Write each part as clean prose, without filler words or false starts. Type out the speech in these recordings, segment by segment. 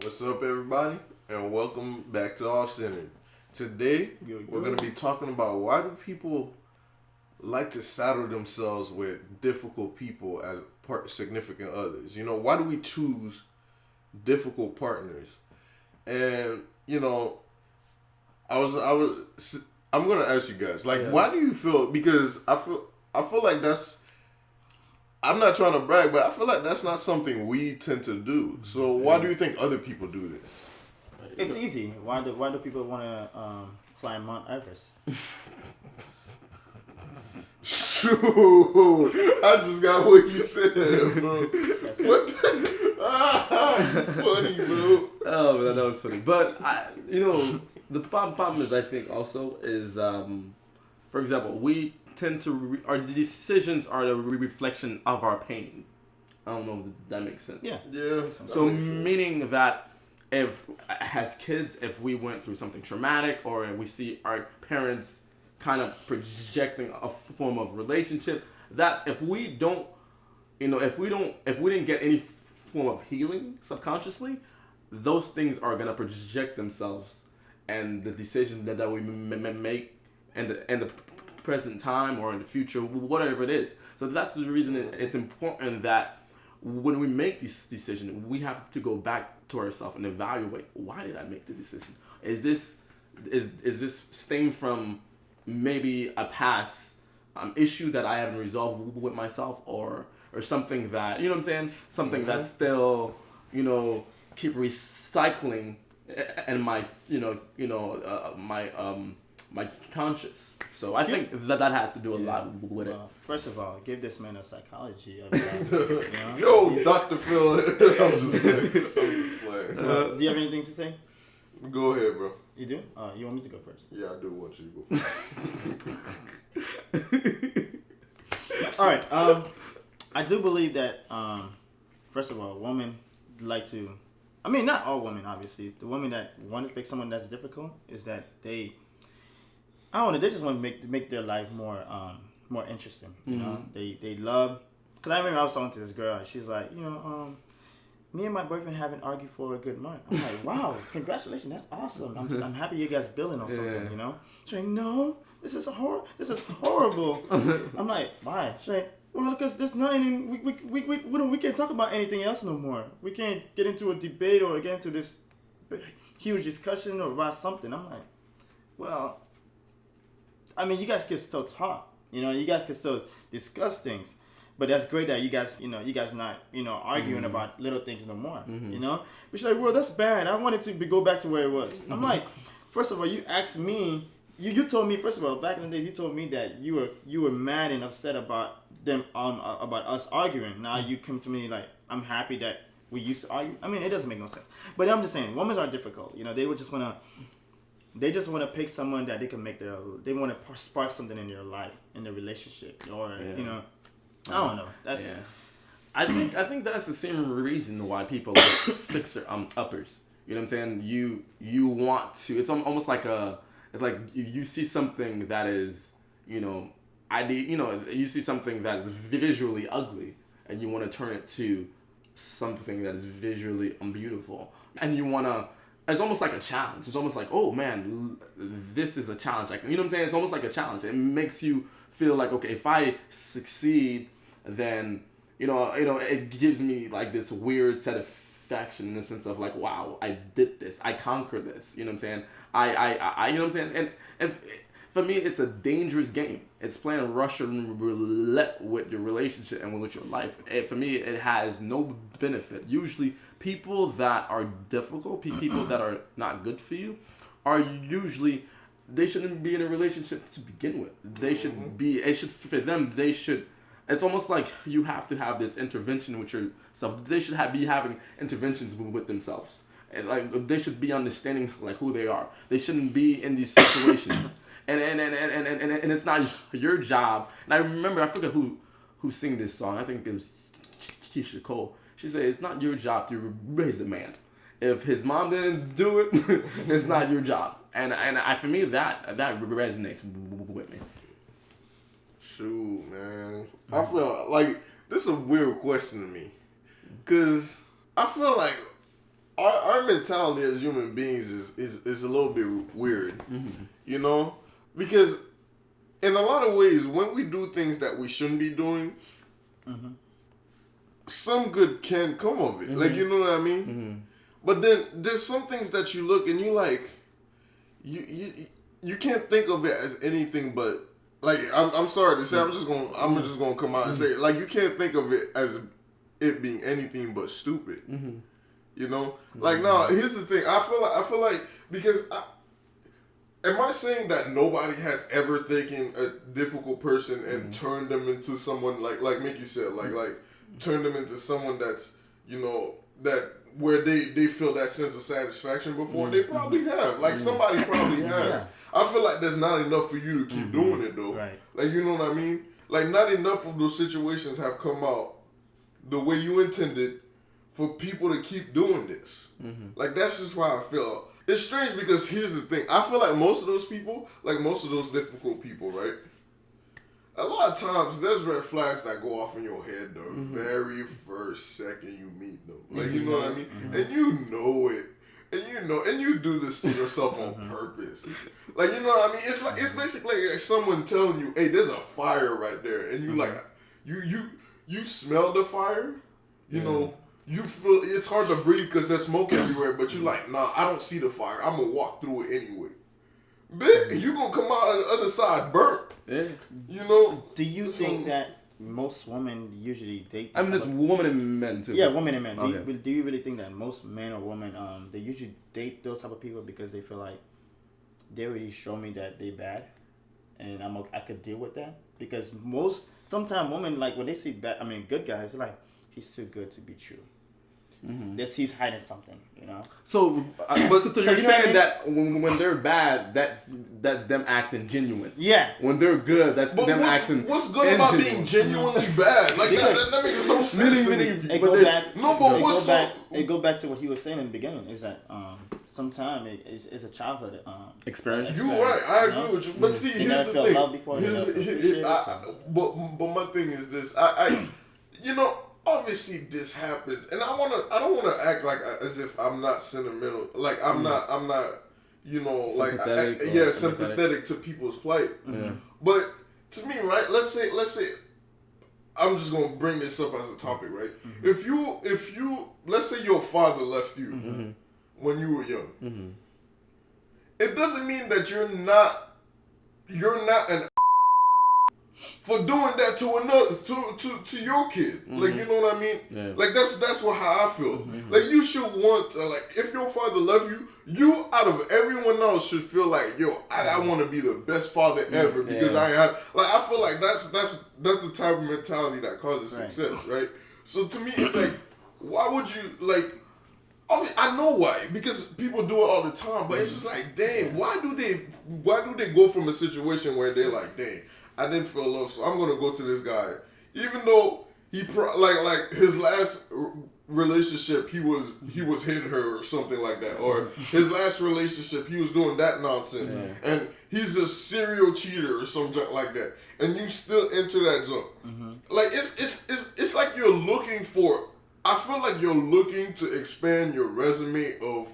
What's up, everybody, and welcome back to OffCentered. Today, we're going to be talking about why do people like to saddle themselves with difficult people as significant others. You know, why do we choose difficult partners? And I'm going to ask you guys, why do you feel? Because I feel like that's. I'm not trying to brag, but I feel like that's not something we tend to do. So why do you think other people do this? It's easy. Why do people want to climb Mount Everest? Shoot, I just got what you said, bro. Funny, bro. Oh, man, that was funny. But the problem is, I think also is, for example, we tend to our decisions are the reflection of our pain. I don't know if that makes sense. Yeah. So meaning that if as kids, if we went through something traumatic, or we see our parents kind of projecting a form of relationship, that's if we didn't get any form of healing subconsciously, those things are gonna project themselves, and the decisions that we make and the present time or in the future, whatever it is. So that's the reason it's important that when we make this decision, we have to go back to ourselves and evaluate, why did I make the decision? Is this stemming from maybe a past issue that I haven't resolved with myself, or something that, you know what I'm saying, something that's still, keep recycling in my my conscious. So I think that has to do a lot with it. First of all, give this man a psychology. Yo, Dr. Phil. I'm just playing. Do you have anything to say? Go ahead, bro. You do? You want me to go first? Yeah, I do want you to go first. All right. I do believe that, first of all, women like to... I mean, not all women, obviously. The women that want to pick someone that's difficult is that they... I don't know. They just want to make their life more interesting. You know, they love. Cause I remember I was talking to this girl, and she's like, me and my boyfriend haven't argued for a good month. I'm like, wow, congratulations, that's awesome. I'm happy you guys building on something. You know. She's like, no, this is horrible. I'm like, why? She's like, well, because there's nothing. We can't talk about anything else no more. We can't get into a debate or get into this huge discussion or about something. I'm like, well. I mean, you guys can still talk, you guys can still discuss things, but that's great that you guys not, arguing about little things no more, But she's like, well, that's bad. I wanted to go back to where it was. I'm like, first of all, you asked me, you told me, first of all, back in the day, you told me that you were mad and upset about them, about us arguing. Now you come to me like, I'm happy that we used to argue. I mean, it doesn't make no sense. But I'm just saying, women are difficult. They would just want to... They just want to pick someone that they can they want to spark something in their life, in their relationship, or, I don't know. That's. Yeah. I think that's the same reason why people like fixer uppers. You know what I'm saying? You want to. It's almost like it's like you see something that is, you see something that is visually ugly, and you want to turn it to something that is visually beautiful, and you want to. It's almost like a challenge. It's almost like, oh man, this is a challenge. Like, you know what I'm saying? It's almost like a challenge. It makes you feel like, okay, if I succeed, then it gives me like this weird satisfaction in the sense of like, wow, I did this, I conquered this. You know what I'm saying? I you know what I'm saying? And if for me, it's a dangerous game. It's playing Russian roulette with your relationship and with your life. For me, it has no benefit. Usually, people that are difficult, people that are not good for you, are usually, they shouldn't be in a relationship to begin with. They should be, for them, it's almost like you have to have this intervention with yourself. They should be having interventions with themselves. And like, they should be understanding like who they are. They shouldn't be in these situations. And it's not your job. And I remember, I forget who sang this song. I think it was Keisha Cole. She said, it's not your job to raise a man. If his mom didn't do it, it's not your job. And for me, that resonates with me. Shoot, man. I feel like this is a weird question to me. Because I feel like our mentality as human beings is a little bit weird, you know, because in a lot of ways, when we do things that we shouldn't be doing, some good can come of it. Like, you know what I mean? But then there's some things that you look and you like, you can't think of it as anything but, like, I'm sorry to say, I'm just gonna come out and say it. Like, you can't think of it as it being anything but stupid. You know? Like, no, here's the thing. I feel like because am I saying that nobody has ever taken a difficult person and turned them into someone like Micky said, like turn them into someone that's, you know, that where they feel that sense of satisfaction before? They probably have. Like, somebody probably has. Yeah. I feel like that's not enough for you to keep doing it, though. Right. Like, you know what I mean? Like, not enough of those situations have come out the way you intended for people to keep doing this. Like, that's just why I feel. It's strange because here's the thing. I feel like most of those people, like most of those difficult people, right? A lot of times there's red flags that go off in your head the very first second you meet them. Like, you know what I mean? And you know it. And you do this to yourself on purpose. Like, you know what I mean? It's like, it's basically like someone telling you, hey, there's a fire right there. And you like, you smell the fire, you know, you feel, it's hard to breathe because there's smoke everywhere, but you're like, nah, I don't see the fire. I'm going to walk through it anyway. Bitch, you going to come out on the other side burnt. Yeah. You know? Do you think that most women usually date? I mean, it's women and men too. Yeah, women and men. Okay. Do you really think that most men or women, they usually date those type of people because they feel like they already show me that they bad, and I could deal with that? Because sometimes women, like, when they see good guys, they're like, he's too good to be true. He's hiding something, you know. So you're saying that when they're bad, that's them acting genuine. Yeah. When they're good, that's them acting. What's good about being genuinely bad? Like, that makes no sense to me. It go back to what he was saying in the beginning. Is that sometimes it's a childhood experience. You're right. I agree with you. But see, here's the thing. Love before but my thing is this. I you know. Obviously, this happens, and I don't want to act like as if I'm not sentimental. Like I'm not, you know, sympathetic to people's plight. But to me, right? Let's say, I'm just gonna bring this up as a topic, right? If you, let's say your father left you when you were young, it doesn't mean that you're not an for doing that to another to your kid. Like, you know what I mean? Yeah. Like, that's how I feel. Like, you should want like, if your father left you out of everyone else should feel like, yo, I want to be the best father ever because I have, like, I feel like that's the type of mentality that causes success, right? So to me, it's like, why would you, like, I know why, because people do it all the time, but it's just like, dang, why do they go from a situation where they're like, dang, I didn't feel love, so I'm gonna go to this guy, even though he like his last relationship he was hitting her or something like that, or his last relationship he was doing that nonsense, and he's a serial cheater or something like that, and you still enter that zone. Like, it's like you're looking for. I feel like you're looking to expand your resume of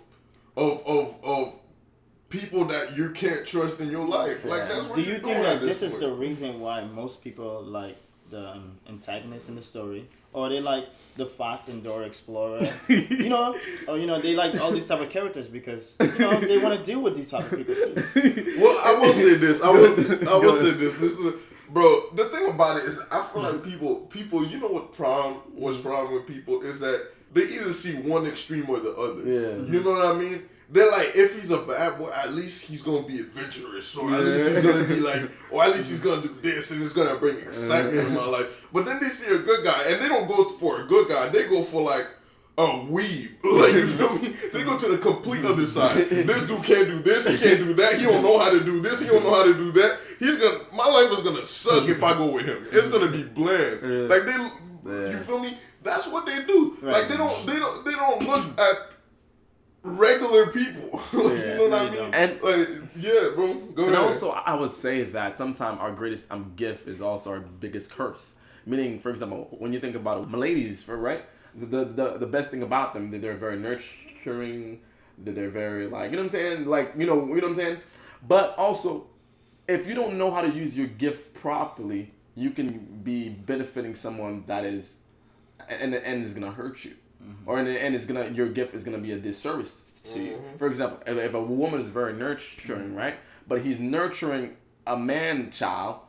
people that you can't trust in your life. Like, that's what do you're you doing think that this this is the reason why most people like the antagonist in the story, or they like the Fox and Dora Explorer, you know, or they like all these type of characters because they want to deal with these type of people too. Well, I will say this. I will say this. Bro, the thing about it is, I feel like people, you know what's problem with people is that they either see one extreme or the other. Yeah. You know what I mean? They're like, if he's a bad boy, at least he's going to be adventurous. Or at least he's going to be like, or at least he's going to do this and it's going to bring excitement in my life. But then they see a good guy and they don't go for a good guy. They go for like a weeb. Like, you feel me? They go to the complete other side. This dude can't do this. He can't do that. He don't know how to do this. He don't know how to do that. My life is going to suck if I go with him. It's going to be bland. Like, you feel me? That's what they do. Like, they don't look at regular people. You know what I mean? And like, yeah, bro. Go ahead. And also, I would say that sometimes our greatest gift is also our biggest curse. Meaning, for example, when you think about it, ladies, right? the best thing about them that they're very nurturing, that they're very like, you know what I'm saying, like, you know what I'm saying. But also, if you don't know how to use your gift properly, you can be benefiting someone that is, in the end, is gonna hurt you, or in the end, your gift is gonna be a disservice to you. For example, if a woman is very nurturing, right, but he's nurturing a man child,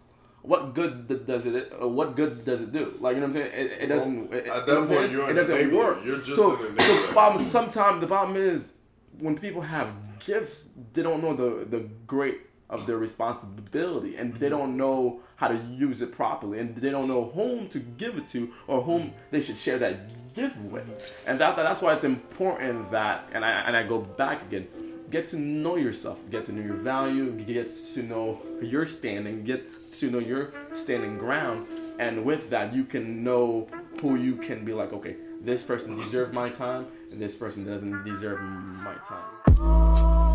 what good does it? What good does it do? Like, you know what I'm saying? It doesn't. At that point, it doesn't work. You're just so an enabler. sometimes the problem is when people have gifts, they don't know the great of their responsibility, and they don't know how to use it properly, and they don't know whom to give it to or whom they should share that gift with. And that's why it's important that, and I go back again, get to know yourself, get to know your value, get to know your standing, get to know your standing ground, and with that you can know who you can be like, okay, this person deserves my time and this person doesn't deserve my time.